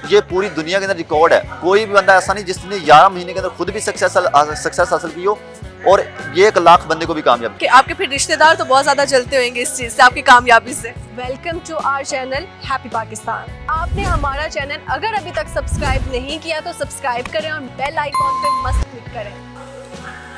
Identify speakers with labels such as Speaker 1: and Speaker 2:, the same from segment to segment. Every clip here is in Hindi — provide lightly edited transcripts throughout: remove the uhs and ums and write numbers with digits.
Speaker 1: ये पूरी दुनिया के अंदर रिकॉर्ड है। कोई भी बंदा ऐसा नहीं जिसने 11 महीने के अंदर खुद भी सक्सेस हासिल की हो और ये 1 लाख बंदे को भी कामयाब।
Speaker 2: कि आपके फिर रिश्तेदार तो बहुत ज्यादा जलते होंगे इस चीज से, आपकी कामयाबी से। Welcome to our channel happy Pakistan. आपने हमारा चैनल अगर अभी तक सब्सक्राइब नहीं किया तो सब्सक्राइब करें और बेल आइकॉन पे मस्त क्लिक करें।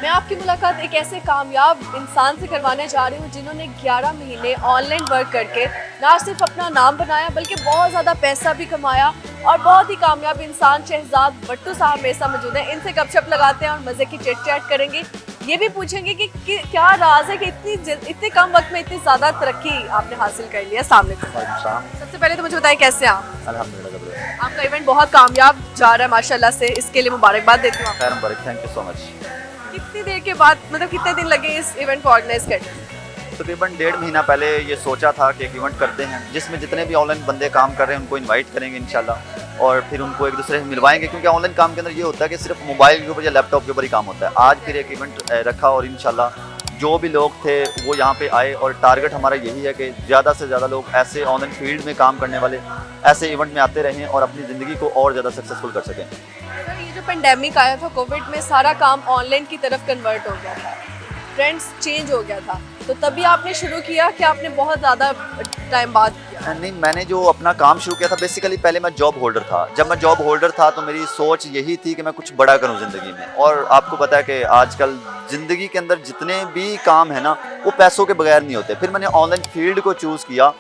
Speaker 2: मैं आपकी मुलाकात एक ऐसे कामयाब इंसान से करवाने जा रही हूँ जिन्होंने 11 महीने ऑनलाइन वर्क करके ना सिर्फ अपना नाम बनाया बल्कि बहुत ज़्यादा पैसा भी कमाया। और बहुत ही कामयाब इंसान शहजाद भट्टू साहब मेरे साथ मौजूद हैं। इनसे गपशप लगाते हैं और मज़े की चिट चैट करेंगे। ये भी पूछेंगे कि क्या राज है कि इतने कम वक्त में इतनी ज़्यादा तरक्की आपने हासिल कर लिया। सामने सबसे पहले तो मुझे बताएं कैसे आप?
Speaker 1: अल्हम्दुलिल्लाह,
Speaker 2: आपका इवेंट बहुत कामयाब जा रहा है माशाल्लाह से, इसके लिए मुबारकबाद देती हूँ।
Speaker 1: खैर मुबारक, थैंक यू सो मच।
Speaker 2: कितनी देर के बाद, मतलब कितने दिन लगे इस इवेंट को ऑर्गेनाइज करने?
Speaker 1: तकरीबन 1.5 महीना पहले ये सोचा था कि एक इवेंट करते हैं जिसमें जितने भी ऑनलाइन बंदे काम कर रहे हैं उनको इनवाइट करेंगे इंशाल्लाह, और फिर उनको एक दूसरे से मिलवाएंगे, क्योंकि ऑनलाइन काम के अंदर ये होता है कि सिर्फ मोबाइल के ऊपर या लैपटॉप के ऊपर ही काम होता है। आज फिर एक इवेंट रखा और इंशाल्लाह जो भी लोग थे वो यहाँ पे आए, और टारगेट हमारा यही है कि ज़्यादा से ज़्यादा लोग ऐसे ऑनलाइन फील्ड में काम करने वाले ऐसे इवेंट में आते रहें और अपनी ज़िंदगी को और ज़्यादा सक्सेसफुल कर सकें।
Speaker 2: सर, ये जो पेंडेमिक आया था कोविड में, सारा काम ऑनलाइन की तरफ कन्वर्ट हो गया था, ट्रेंड्स चेंज हो गया था, तो तभी आपने शुरू किया कि आपने बहुत ज़्यादा टाइम बाद किया?
Speaker 1: नहीं, मैंने जो अपना काम शुरू किया था, बेसिकली पहले मैं जॉब होल्डर था। जब मैं जॉब होल्डर था तो मेरी सोच यही थी कि मैं कुछ बड़ा करूं ज़िंदगी में। और आपको पता है कि आजकल ज़िंदगी के अंदर जितने भी काम है ना वो पैसों के बगैर नहीं होते। फिर मैंने ऑनलाइन फील्ड को चूज़ किया,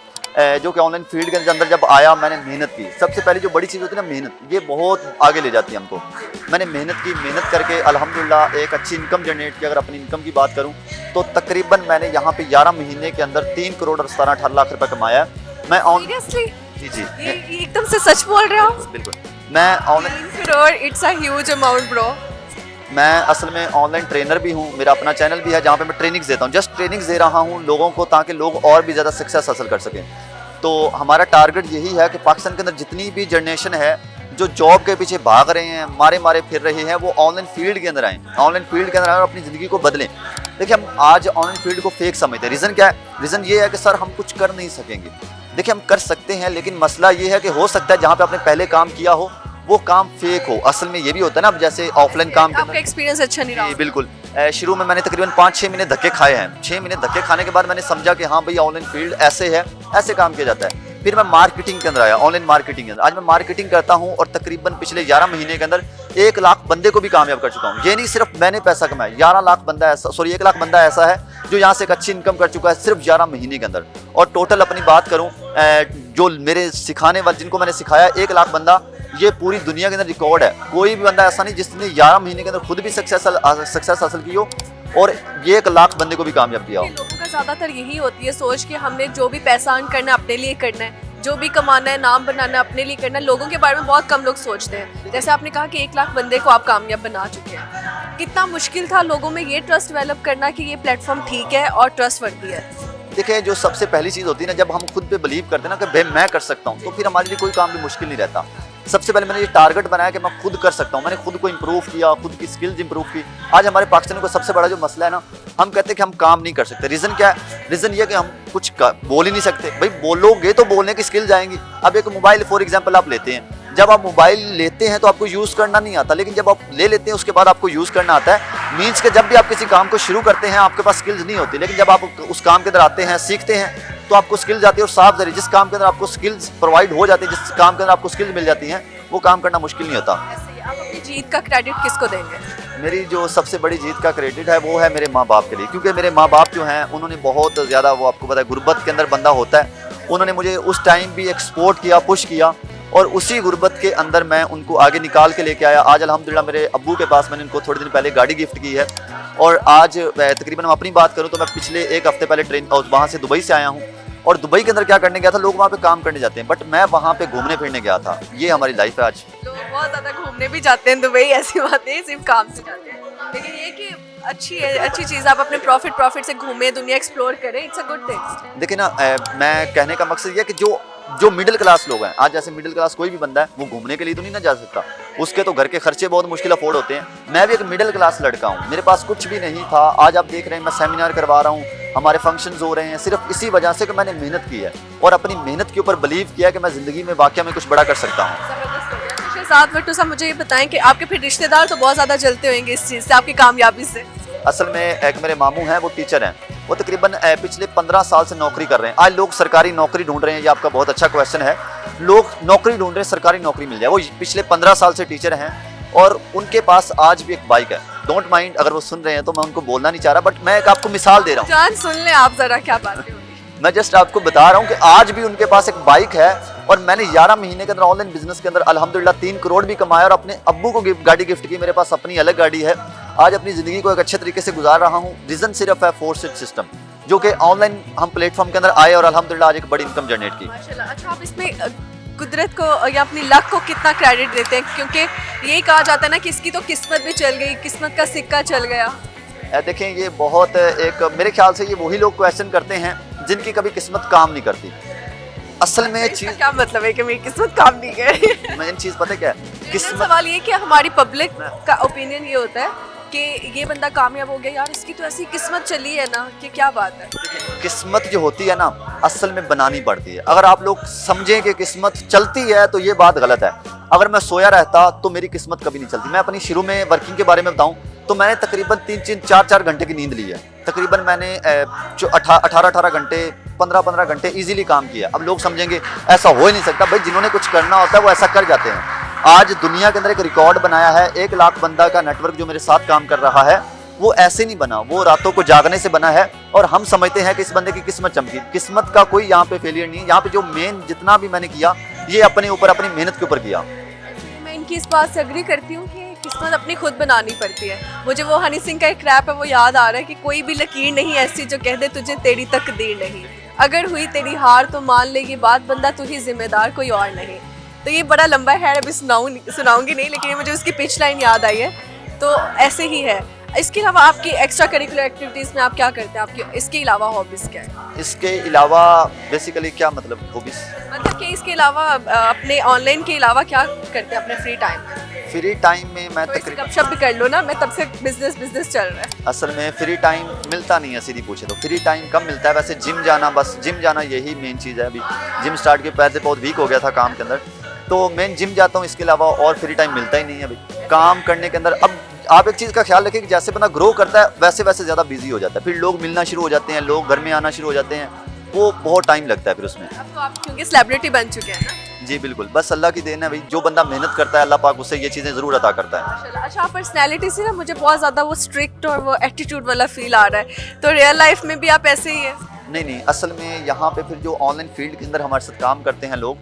Speaker 1: जो कि ऑनलाइन फील्ड के अंदर जब आया मैंने मेहनत की। सबसे पहले जो बड़ी चीज़ होती है ना मेहनत, ये बहुत आगे ले जाती है हमको। मैंने मेहनत की, मेहनत करके अल्हम्दुलिल्लाह एक अच्छी इनकम जनरेट की। अगर अपनी इनकम की बात करूं तो तकरीबन मैंने यहाँ पे 11 महीने के अंदर 3 करोड़ और 18 लाख रुपए कमाया है। मैं
Speaker 2: सीरियसली?
Speaker 1: जी
Speaker 2: ये एकदम से सच बोल रहे हो?
Speaker 1: बिल्कुल। मैं online
Speaker 2: 3 crore, it's a huge amount bro.
Speaker 1: मैं असल में ऑनलाइन ट्रेनर भी हूँ, मेरा अपना चैनल भी है जहाँ पे मैं ट्रेनिंग्स देता हूँ। जस्ट ट्रेनिंग्स दे रहा हूँ लोगों को ताकि लोग और भी ज़्यादा सक्सेस हासिल कर सकें। तो हमारा टारगेट यही है कि पाकिस्तान के अंदर जितनी भी जनरेशन है जो जॉब के पीछे भाग रहे हैं, मारे फिर रहे हैं, वो ऑनलाइन फील्ड के अंदर आएँ, ऑनलाइन फील्ड के अंदर आएँ और अपनी ज़िंदगी को बदलें। देखिए, हम आज ऑनलाइन फील्ड को फेक समझते हैं। रीज़न क्या है? रीज़न ये है कि सर हम कुछ कर नहीं सकेंगे। देखिए, हम कर सकते हैं, लेकिन मसला ये है कि हो सकता है जहाँ पे आपने पहले काम किया हो वो काम फेक हो। असल में ये भी होता है ना, अब जैसे ऑफलाइन काम
Speaker 2: आपका एक्सपीरियंस अच्छा नहीं रहा?
Speaker 1: बिल्कुल। शुरू में मैंने तकरीबन 5-6 महीने धक्के खाए हैं। 6 महीने धक्के खाने के बाद मैंने समझा कि हाँ भाई ऑनलाइन फील्ड ऐसे है, ऐसे काम किया जाता है। फिर मैं मार्केटिंग के अंदर आया, ऑनलाइन मार्केटिंग के अंदर। आज मैं मार्केटिंग करता हूँ और तकरीबन पिछले 11 महीने के अंदर 1 लाख बंदे को भी कामयाब कर चुका हूँ। ये नहीं सिर्फ मैंने पैसा कमाया, 11 लाख बंदा ऐसा, 1 लाख बंदा ऐसा है जो यहाँ से एक अच्छी इनकम कर चुका है सिर्फ 11 महीने के अंदर। और टोटल अपनी बात करूँ, जो मेरे सिखाने वाले जिनको मैंने सिखाया 1 लाख बंदा, ये पूरी दुनिया के अंदर रिकॉर्ड है। कोई भी बंदा ऐसा नहीं जिसने 11 महीने के अंदर खुद भी सक्सेस हासिल की हो और ये 1 लाख बंदे को भी कामयाब किया हो।
Speaker 2: लोगों का ज़्यादातर यही होती है सोच कि हमने जो भी पैसा अर्न करना है अपने लिए करना है, जो भी कमाना है, नाम बनाना है अपने लिए करना है। लोगों के बारे में बहुत कम लोग सोचते हैं। जैसे आपने कहा कि 1 लाख बंदे को आप कामयाब बना चुके हैं, कितना मुश्किल था लोगों में ये ट्रस्ट डेवलप करना कि ये प्लेटफॉर्म ठीक है और ट्रस्टवर्दी है?
Speaker 1: देखिए, जो सबसे पहली चीज़ होती है ना, जब हम खुद पे बिलीव करते हैं ना कि भाई मैं कर सकता हूँ, तो फिर हमारे लिए कोई काम भी मुश्किल नहीं रहता। सबसे पहले मैंने ये टारगेट बनाया कि मैं खुद कर सकता हूँ। मैंने खुद को इम्प्रूव किया, खुद की स्किल्स इंप्रूव की। आज हमारे पाकिस्तानियों का सबसे बड़ा जो मसला है ना, हम कहते हैं कि हम काम नहीं कर सकते। रीज़न क्या है? रीज़न ये कि हम कुछ बोल ही नहीं सकते। भाई बोलोगे तो बोलने की स्किल्स आएंगी। अब एक मोबाइल फॉर एग्जाम्पल आप लेते हैं, जब आप मोबाइल लेते हैं तो आपको यूज़ करना नहीं आता, लेकिन जब आप ले लेते हैं उसके बाद आपको यूज़ करना आता है। मीन्स के जब भी आप किसी काम को शुरू करते हैं आपके पास स्किल्स नहीं होती, लेकिन जब आप उस काम के अंदर आते हैं, सीखते हैं, तो आपको स्किल्स आती है। और साफ ज़रिए जिस काम के अंदर आपको स्किल्स प्रोवाइड हो जाती है, जिस काम के अंदर आपको स्किल्स मिल जाती हैं, वो काम करना मुश्किल नहीं होता।
Speaker 2: आप अपनी जीत का क्रेडिट किसको देंगे?
Speaker 1: मेरी जो सबसे बड़ी जीत का क्रेडिट है वो है मेरे माँ बाप के लिए, क्योंकि मेरे माँ बाप जो हैं उन्होंने बहुत ज़्यादा, वो आपको पता है गुर्बत के अंदर बंदा होता है, उन्होंने मुझे उस टाइम भी एक सपोर्ट किया, पुश किया, और उसी गुर्बत के अंदर मैं उनको आगे निकाल के लेके आया। आज अल्हम्दुलिल्लाह मेरे अब्बू के पास मैंने उनको थोड़े दिन पहले गाड़ी गिफ्ट की है। और आज तकरीबन मैं अपनी बात करूँ तो मैं पिछले 1 हफ्ते पहले ट्रेन वहाँ से दुबई से आया हूँ। और दुबई के अंदर क्या करने गया था, लोग वहाँ पे काम करने जाते हैं, बट मैं वहाँ पे घूमने फिरने गया था। ये हमारी लाइफ है आज।
Speaker 2: लोग बहुत ज़्यादा घूमने भी जाते हैं दुबई, ऐसी बात नहीं, सिर्फ काम से जाते हैं। लेकिन ये कि अच्छी चीज़, आप अपने प्रॉफिट से घूमें, दुनिया एक्सप्लोर करें, इट्स अ गुड थिंग।
Speaker 1: देखिए ना, मैं कहने का मकसद ये है कि जो मिडिल क्लास लोग हैं, आज जैसे मिडिल क्लास कोई भी बंदा है वो घूमने के लिए तो नहीं ना जा सकता, उसके तो घर के खर्चे बहुत मुश्किल अफोर्ड होते हैं। मैं भी एक मिडिल क्लास लड़का हूँ, मेरे पास कुछ भी नहीं था। आज आप देख रहे हैं मैं सेमिनार करवा रहा हूँ, हमारे फंक्शंस हो रहे हैं, सिर्फ इसी वजह से कि मैंने मेहनत की है और अपनी मेहनत के ऊपर बिलीव किया कि मैं ज़िंदगी में वाकई में कुछ बड़ा कर सकता हूँ।
Speaker 2: साथ वट्टू साहब मुझे ये बताएं कि आपके फिर रिश्तेदार तो बहुत ज़्यादा जलते होंगे इस चीज़ से, आपकी कामयाबी से।
Speaker 1: असल में एक मेरे मामू हैं, वो टीचर हैं, वो तकरीबन पिछले 15 साल से नौकरी कर रहे हैं। आज लोग सरकारी नौकरी ढूंढ रहे हैं, ये आपका बहुत अच्छा क्वेश्चन है। लोग नौकरी ढूंढ रहे हैं, सरकारी नौकरी मिल जाए। वो पिछले 15 साल से टीचर हैं और उनके पास आज भी एक बाइक है। डोंट माइंड अगर वो सुन रहे हैं तो मैं उनको बोलना नहीं चाह रहा, बट मैं एक आपको मिसाल दे रहा हूँ।
Speaker 2: जान सुन ले आप जरा क्या बातें होगी।
Speaker 1: मैं जस्ट आपको बता रहा हूँ कि आज भी उनके पास एक बाइक है और मैंने 11 महीने के अंदर ऑनलाइन बिजनेस के अंदर अल्हम्दुलिल्लाह 3 करोड़ भी कमाया और अपने अब्बू को गाड़ी गिफ्ट की। मेरे पास अपनी अलग गाड़ी है। आज अपनी ज़िंदगी को एक अच्छे तरीके से गुजार रहा हूँ। रीज़न सिर्फ है फोर्सेड सिस्टम, जो कि ऑनलाइन हम प्लेटफॉर्म के अंदर आए और अल्हम्दुलिल्लाह आज एक बड़ी इनकम जनरेट की।
Speaker 2: माशाल्लाह। अच्छा, आप इसमें कुदरत को या अपनी लक को कितना क्रेडिट देते हैं? क्योंकि ये कहा जाता है ना कि इसकी तो किस्मत भी चल गई, किस्मत का सिक्का चल गया।
Speaker 1: देखें, ये बहुत एक मेरे ख्याल से ये वही लोग क्वेश्चन करते हैं जिनकी कभी किस्मत काम नहीं करती। असल में चीज़
Speaker 2: क्या मतलब है कि मेरी किस्मत काम नहीं करे?
Speaker 1: मेन चीज़ पता है क्या है?
Speaker 2: किस्मत सवाल ये कि हमारी पब्लिक का ओपिनियन ये होता है कि ये बंदा कामयाब हो गया, यार इसकी तो ऐसी किस्मत चली है ना कि क्या बात है।
Speaker 1: किस्मत जो होती है ना, असल में बनानी पड़ती है। अगर आप लोग समझें कि किस्मत चलती है तो ये बात गलत है। अगर मैं सोया रहता तो मेरी किस्मत कभी नहीं चलती। मैं अपनी शुरू में वर्किंग के बारे में बताऊं तो मैंने तकरीबन 3-3, 4-4 घंटे की नींद ली है। तकरीबन मैंने 18-18 घंटे, 15-15 घंटे इजीली काम किया। अब लोग समझेंगे ऐसा हो ही नहीं सकता। भाई, जिन्होंने कुछ करना होता है वो ऐसा कर जाते हैं। आज दुनिया के अंदर एक रिकॉर्ड बनाया है, 1 लाख बंदा का नेटवर्क जो मेरे साथ काम कर रहा है, वो ऐसे नहीं बना, वो रातों को जागने से बना है। और हम समझते हैं कि इस बंदे की किस्मत चमकी। किस्मत का कोई यहाँ पे फेलियर नहीं है। यहाँ पे जो मेन जितना भी मैंने किया, ये अपने ऊपर, अपनी मेहनत के ऊपर किया।
Speaker 2: मैं इनकी इस बात से एग्री करती हूँ कि किस्मत अपनी खुद बनानी पड़ती है। मुझे वो हनी सिंह का एक रैप है, वो याद आ रहा है कि कोई भी लकीर नहीं ऐसी जो कह दे तुझे तेरी तकदीर नहीं। अगर हुई तेरी हार तो मान ले ये बात, बंदा तू ही जिम्मेदार, कोई और नहीं। तो ये बड़ा लंबा है, अभी सुनाऊंगी नहीं, लेकिन मुझे उसकी पिच लाइन याद आई है। तो ऐसे ही है। इसके अलावा आपकी एक्स्ट्रा करिकुलर एक्टिविटीज़ में आप क्या करते हैं? आपकी इसके अलावा हॉबीज़ क्या है?
Speaker 1: इसके अलावा बेसिकली क्या मतलब हॉबीज़?
Speaker 2: मतलब कि इसके अलावा अपने ऑनलाइन के अलावा क्या करते हैं अपने फ्री टाइम में?
Speaker 1: फ्री टाइम में मैं
Speaker 2: तकरीबन गपशप भी कर लो ना, मैं तब से बिजनेस चल रहा है।
Speaker 1: असल में फ्री टाइम मिलता नहीं है, सीधी पूछे तो फ्री टाइम कम मिलता है। वैसे जिम जाना, बस जिम जाना यही मेन चीज़ है। अभी जिम स्टार्ट के पहले बहुत वीक हो गया था काम के अंदर, तो मैं जिम जाता हूँ। इसके अलावा और फ्री टाइम मिलता ही नहीं है अभी काम करने के अंदर। अब आप एक चीज़ का ख्याल रखें कि जैसे बंदा ग्रो करता है वैसे वैसे ज़्यादा बिजी हो जाता है। फिर लोग मिलना शुरू हो जाते हैं, लोग घर में आना शुरू हो जाते हैं, वो बहुत टाइम लगता है फिर उसमें।
Speaker 2: अब तो आप क्योंकि सेलिब्रिटी बन चुके हैं ना।
Speaker 1: जी बिल्कुल, बस अल्लाह की देन है भाई। जो बंदा मेहनत करता है अल्लाह पाक उससे ये चीज़ें ज़रूर अता करता है।
Speaker 2: माशाल्लाह। अच्छा, आप पर्सनैलिटी से ना मुझे बहुत ज़्यादा वो स्ट्रिक्ट और वो एटीट्यूड वाला फील आ रहा है, तो रियल लाइफ में भी आप ऐसे ही है?
Speaker 1: नहीं, असल में यहाँ पे फिर जो ऑनलाइन फील्ड के अंदर हमारे साथ काम करते हैं लोग,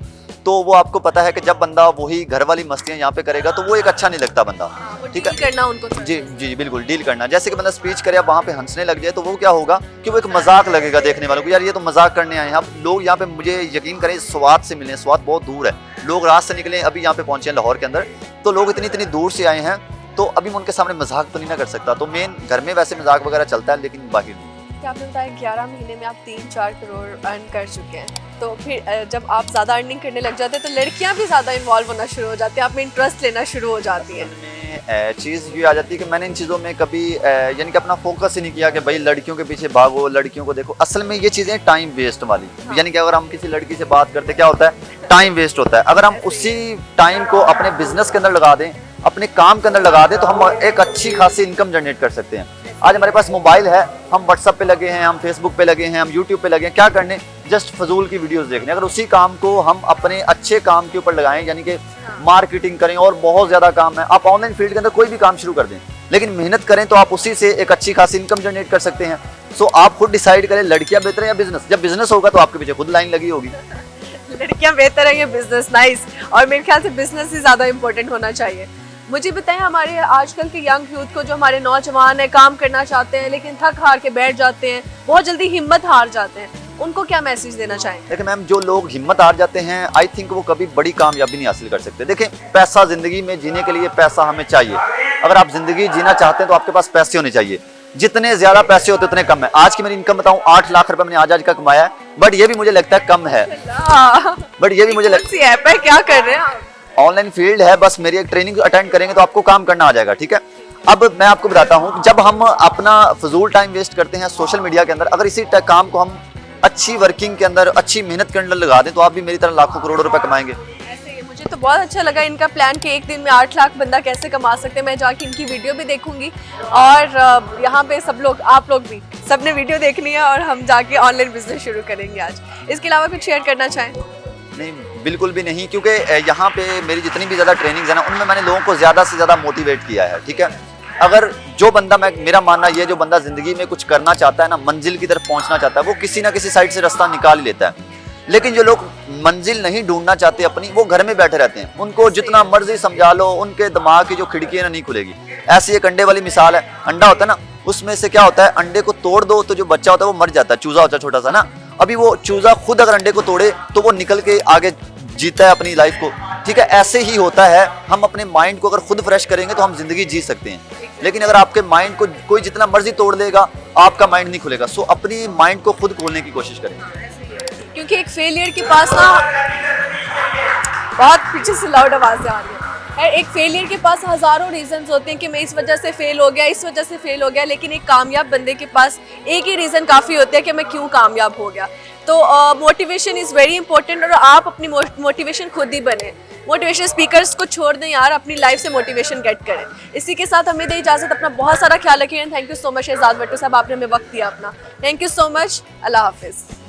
Speaker 1: तो वो आपको पता है कि जब बंदा वही घर वाली मस्तियाँ यहाँ पे करेगा तो वो एक अच्छा नहीं लगता बंदा।
Speaker 2: ठीक है, करना उनको
Speaker 1: जी जी बिल्कुल, डील करना। जैसे कि बंदा स्पीच करे, वहाँ पे हंसने लग जाए तो वो क्या होगा कि वो एक मजाक लगेगा देखने वालों को, यार ये तो मजाक करने आए हैं। अब लोग यहाँ पे, मुझे यकीन करें, स्वाद से मिले, स्वाद बहुत दूर है। लोग रात से निकले, अभी यहाँ पे पहुँचे हैं लाहौर के अंदर, तो लोग इतनी दूर से आए हैं, तो अभी मैं उनके सामने मजाक तो नहीं ना कर सकता। तो मेन घर में वैसे मजाक वगैरह चलता है, लेकिन बाहर नहीं।
Speaker 2: आपने बताया 11 महीने में आप 3-4 करोड़ अर्न कर चुके हैं, तो फिर जब आप ज़्यादा अर्निंग करने लग जाते हैं तो लड़कियां भी ज़्यादा इन्वॉल्व होना शुरू हो जाती हैं, आप में इंटरेस्ट लेना शुरू हो जाती है।
Speaker 1: चीज़ ये आ जाती है कि मैंने इन चीज़ों में कभी यानी कि अपना फोकस ही नहीं किया कि भाई लड़कियों के पीछे भागो, लड़कियों को देखो। असल में ये चीज़ें टाइम वेस्ट वाली, यानी कि अगर हम किसी लड़की से बात करते क्या होता है, टाइम वेस्ट होता है। अगर हम उसी टाइम को अपने बिजनेस के अंदर लगा दें, अपने काम के अंदर लगा दें, तो हम एक अच्छी खासी इनकम जनरेट कर सकते हैं। आज हमारे पास मोबाइल है, हम व्हाट्सएप पे लगे हैं, हम फेसबुक पे लगे हैं, हम यूट्यूब पे लगे हैं, क्या करने, जस्ट फजूल की वीडियोस देखने। अगर उसी काम को हम अपने अच्छे काम के ऊपर लगाएं, यानी कि मार्केटिंग करें, और बहुत ज़्यादा काम है। आप ऑनलाइन फील्ड के अंदर कोई भी काम शुरू कर दें, लेकिन मेहनत करें तो आप उसी से एक अच्छी खासी इनकम जनरेट कर सकते हैं। सो आप खुद डिसाइड करें, लड़कियां बेहतर है या बिजनेस। जब बिजनेस होगा तो आपके पीछे खुद लाइन लगी होगी।
Speaker 2: लड़कियां बेहतर है या बिजनेस? नाइस। और मेरे ख्याल से बिजनेस ही ज़्यादा इंपॉर्टेंट होना चाहिए। मुझे बताएं, हमारे आजकल के यंग यूथ को, जो हमारे नौजवान है, काम करना चाहते हैं लेकिन थक हार के बैठ जाते हैं, बहुत जल्दी हिम्मत हार जाते हैं, उनको क्या मैसेज देना चाहेंगे?
Speaker 1: देखिए मैम, जो लोग हिम्मत हार जाते हैं, आई थिंक वो कभी बड़ी कामयाबी नहीं हासिल कर सकते। देखें, पैसा ज़िंदगी में जीने के लिए पैसा हमें चाहिए। अगर आप ज़िंदगी जीना चाहते हैं तो आपके पास पैसे होने चाहिए। जितने ज़्यादा पैसे होते उतने कम है। आज की मेरी इनकम बताऊं, 8 लाख रुपए मैंने आज का कमाया है, बट ये भी मुझे लगता है कम है। बट ये भी मुझे लगता
Speaker 2: है ऐप है, क्या कर रहे हैं आप?
Speaker 1: ऑनलाइन फील्ड है, बस मेरी एक ट्रेनिंग अटेंड करेंगे तो आपको काम करना आ जाएगा। ठीक है, अब मैं आपको बताता हूँ, जब हम अपना फजूल टाइम वेस्ट करते हैं सोशल मीडिया के अंदर, अगर इसी काम को हम अच्छी वर्किंग के अंदर, अच्छी मेहनत के अंदर लगा दें, तो आप भी मेरी तरह लाखों करोड़ों रुपए कमाएंगे।
Speaker 2: ऐसे मुझे मुझे तो बहुत अच्छा लगा इनका प्लान कि एक दिन में 8 लाख बंदा कैसे कमा सकते हैं। मैं जाके इनकी वीडियो भी देखूंगी और यहाँ पे सब लोग, आप लोग भी, सबने वीडियो देखनी है और हम जाके ऑनलाइन बिजनेस शुरू करेंगे आज। इसके अलावा कुछ शेयर करना चाहें?
Speaker 1: नहीं, बिल्कुल भी नहीं, क्योंकि यहाँ पे मेरी जितनी भी ज़्यादा ट्रेनिंग्स है ना, उनमें मैंने लोगों को ज़्यादा से ज़्यादा मोटिवेट किया है। ठीक है, अगर जो बंदा, मेरा मानना ये, जो बंदा ज़िंदगी में कुछ करना चाहता है ना, मंजिल की तरफ पहुँचना चाहता है, वो किसी ना किसी साइड से रास्ता निकाल ही लेता है। लेकिन जो लोग मंजिल नहीं ढूंढना चाहते अपनी, वो घर में बैठे रहते हैं। उनको जितना मर्जी समझा लो, उनके दिमाग की जो खिड़की है ना, नहीं खुलेगी। ऐसी एक अंडे वाली मिसाल है। अंडा होता है ना, उसमें से क्या होता है, अंडे को तोड़ दो तो जो बच्चा होता है वो मर जाता है, चूजा होता है छोटा सा ना। अभी वो चूजा खुद अगर अंडे को तोड़े तो वो निकल के आगे जीता है अपनी लाइफ को। ठीक है, ऐसे ही होता है। हम अपने माइंड को अगर खुद फ्रेश करेंगे तो हम जिंदगी जी सकते हैं। लेकिन अगर आपके माइंड को कोई जितना मर्जी तोड़ देगा, आपका माइंड नहीं खुलेगा। सो अपनी माइंड को खुद खोलने की कोशिश करें,
Speaker 2: क्योंकि एक फेलियर के पास ना, बहुत पीछे से लाउड आवाज़ें आ रही है, एक फेलियर के पास हज़ारों रीजंस होते हैं कि मैं इस वजह से फेल हो गया, इस वजह से फेल हो गया। लेकिन एक कामयाब बंदे के पास एक ही रीज़न काफ़ी होता है कि मैं क्यों कामयाब हो गया। तो मोटिवेशन इज़ वेरी इंपॉर्टेंट और आप अपनी मोटिवेशन खुद ही बने। मोटिवेशन स्पीकर्स को छोड़ दें यार, अपनी लाइफ से मोटिवेशन गेट करें। इसी के साथ हमें दें इजाज़त। अपना बहुत सारा ख्याल रखिए। Thank you so much Shahzad Bhattu साहब, आपने हमें वक्त दिया अपना। Thank you so much. Allah हाफिज़।